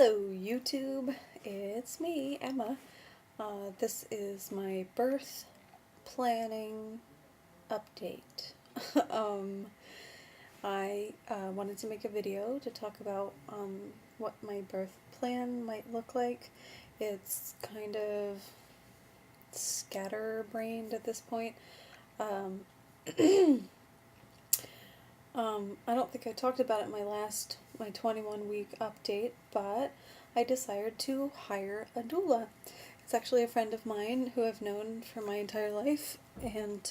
Hello YouTube, it's me, Emma. This is my birth planning update. I wanted to make a video to talk about what my birth plan might look like. It's kind of scatterbrained at this point. I don't think I talked about it in my 21-week update, but I decided to hire a doula. It's actually a friend of mine who I've known for my entire life, and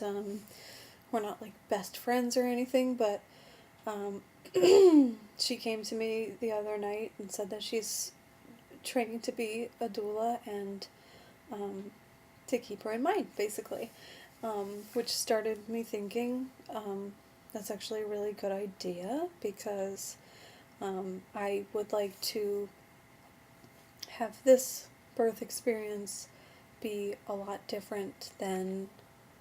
we're not like best friends or anything, but she came to me the other night and said that she's training to be a doula and to keep her in mind, basically, which started me thinking that's actually a really good idea, because I would like to have this birth experience be a lot different than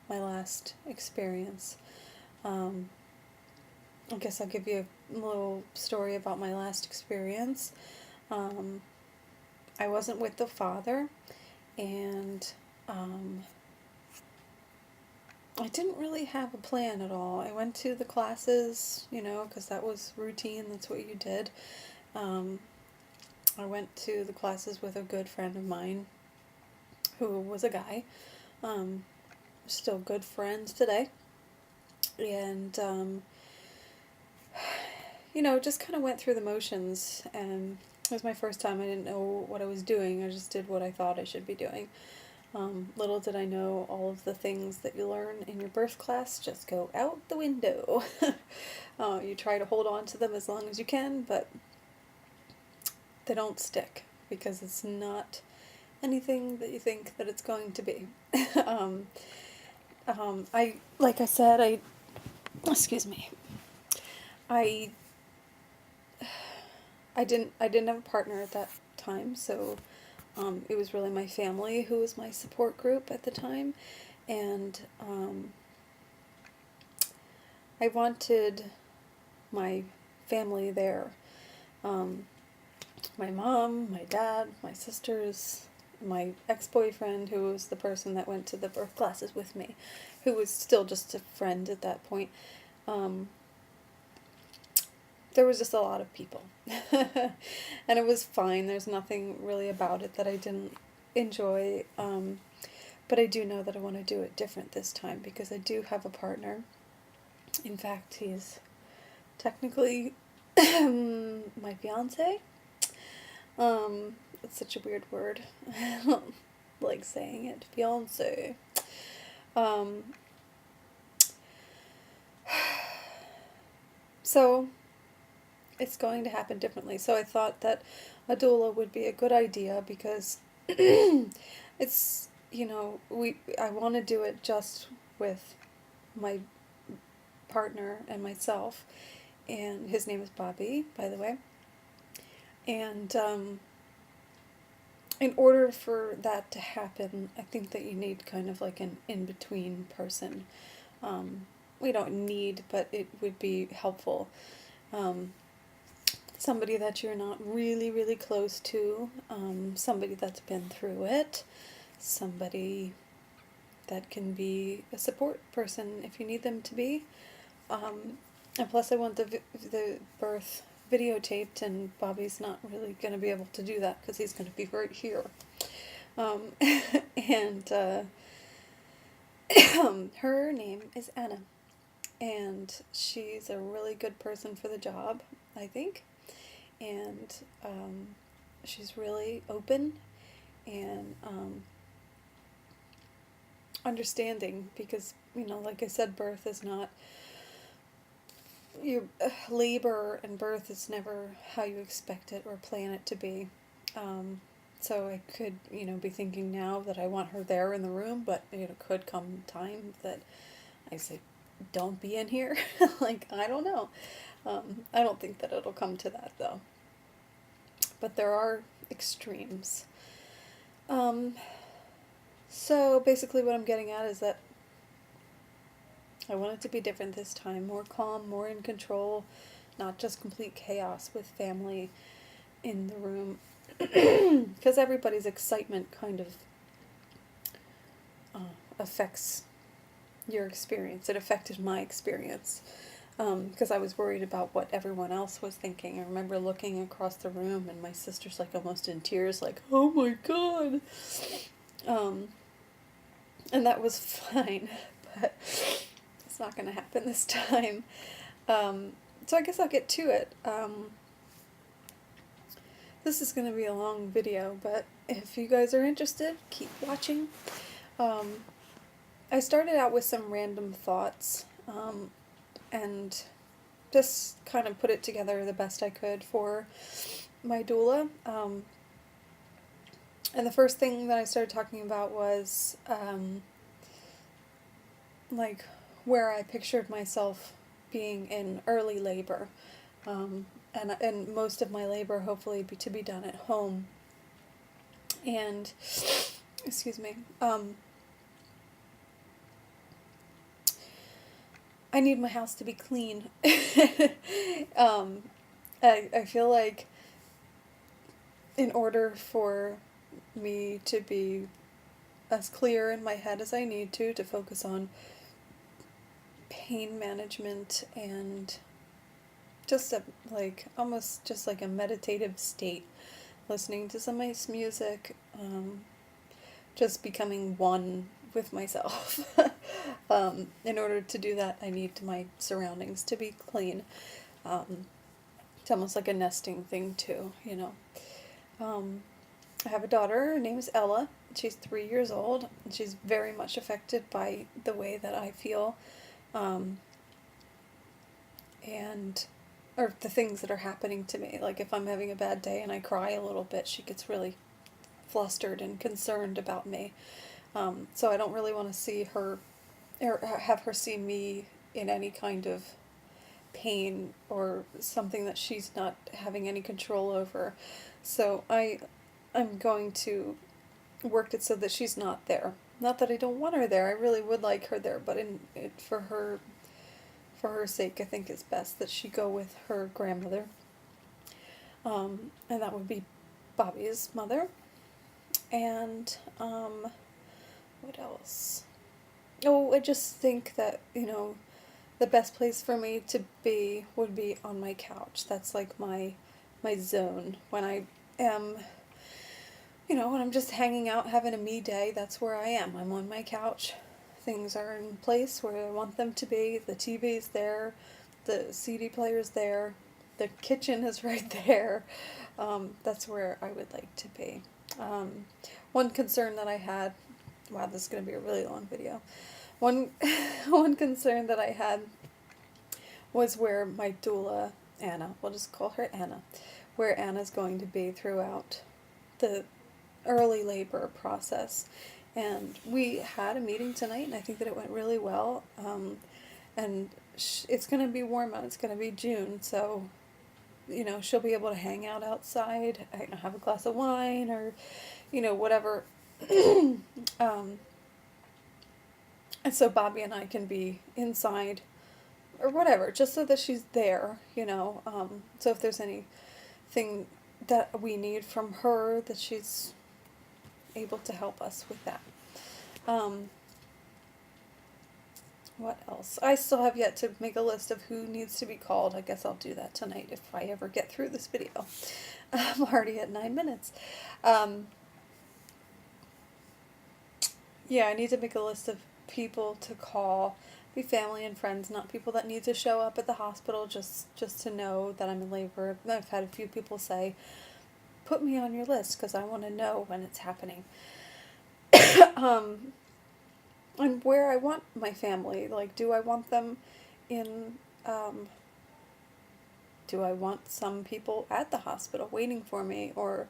my last experience. I guess I'll give you a little story about my last experience. I wasn't with the father, and I didn't really have a plan at all. I went to the classes, because that was routine, that's what you did. I went to the classes with a good friend of mine who was a guy. Still good friends today. And, just kind of went through the motions, and it was my first time. I didn't know what I was doing. I just did what I thought I should be doing. Little did I know all of the things that you learn in your birth class just go out the window. You try to hold on to them as long as you can, but they don't stick, because it's not anything that you think that it's going to be. Like I said, excuse me, I didn't have a partner at that time, so it was really my family who was my support group at the time, and I wanted my family there. My mom, my dad, my sisters, my ex-boyfriend, who was the person that went to the birth classes with me, who was still just a friend at that point. There was just a lot of people. And it was fine. There's nothing really about it that I didn't enjoy. But I do know that I want to do it different this time, because I do have a partner. In fact, he's technically my fiance. It's such a weird word. I don't like saying it. Fiance. So it's going to happen differently. So I thought that a doula would be a good idea, because it's, I want to do it just with my partner and myself, and his name is Bobby, by the way. And in order for that to happen, I think that you need kind of like an in-between person. We don't need, but it would be helpful. Somebody that you're not really, really close to, somebody that's been through it, somebody that can be a support person if you need them to be. And plus I want the birth videotaped, and Bobby's not really going to be able to do that because he's going to be right here. And her name is Anna, and she's a really good person for the job, I think. And she's really open and understanding, because, like I said, birth is not, your labor and birth is never how you expect it or plan it to be. So I could, be thinking now that I want her there in the room, but it could come time that I say, don't be in here. Like, I don't know. I don't think that it'll come to that, though. But there are extremes. So basically what I'm getting at is that I want it to be different this time, more calm, more in control, not just complete chaos with family in the room, because everybody's excitement kind of affects your experience. It affected my experience, because I was worried about what everyone else was thinking. I remember looking across the room and my sister's like almost in tears, like, oh my god. And that was fine, but it's not going to happen this time. So I guess I'll get to it. This is going to be a long video, but if you guys are interested, keep watching. I started out with some random thoughts, and just kind of put it together the best I could for my doula. And the first thing that I started talking about was, like, where I pictured myself being in early labor, and most of my labor hopefully to be done at home. And, excuse me, I need my house to be clean. I feel like in order for me to be as clear in my head as I need to focus on pain management and just almost just like a meditative state, listening to some nice music, just becoming one with myself. In order to do that, I need my surroundings to be clean. It's almost like a nesting thing too, you know. I have a daughter, her name is Ella. She's 3 years old, and she's very much affected by the way that I feel, or the things that are happening to me. Like if I'm having a bad day and I cry a little bit, she gets really flustered and concerned about me. So I don't really want to see her, or have her see me in any kind of pain or something that she's not having any control over. So I'm going to work it so that she's not there. Not that I don't want her there. I really would like her there, but for her sake, I think it's best that she go with her grandmother. And that would be Bobby's mother. And what else? Oh, I just think that, you know, the best place for me to be would be on my couch. That's like my zone. When I am, you know, when I'm just hanging out, having a me day, that's where I am. I'm on my couch. Things are in place where I want them to be. The TV's there. The CD player's there. The kitchen is right there. That's where I would like to be. One concern that I had, wow, this is going to be a really long video. One concern that I had was where my doula, Anna, we'll just call her Anna, where Anna's going to be throughout the early labor process. And we had a meeting tonight, and I think that it went really well. And it's going to be warm out. It's going to be June, so, you know, she'll be able to hang out outside, have a glass of wine, or, you know, whatever. And so Bobby and I can be inside, or whatever, just so that she's there, you know. So if there's anything that we need from her, that she's able to help us with that. What else? I still have yet to make a list of who needs to be called. I guess I'll do that tonight if I ever get through this video. I'm already at 9 minutes. Yeah, I need to make a list of people to call. Be family and friends, not people that need to show up at the hospital just to know that I'm in labor. I've had a few people say, put me on your list because I want to know when it's happening. And where I want my family, like, do I want them in, do I want some people at the hospital waiting for me, or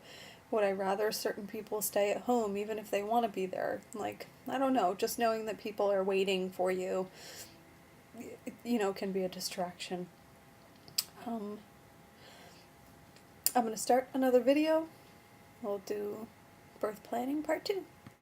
would I rather certain people stay at home even if they want to be there? Like, I don't know, just knowing that people are waiting for you, you know, can be a distraction. I'm going to start another video. We'll do birth planning part 2.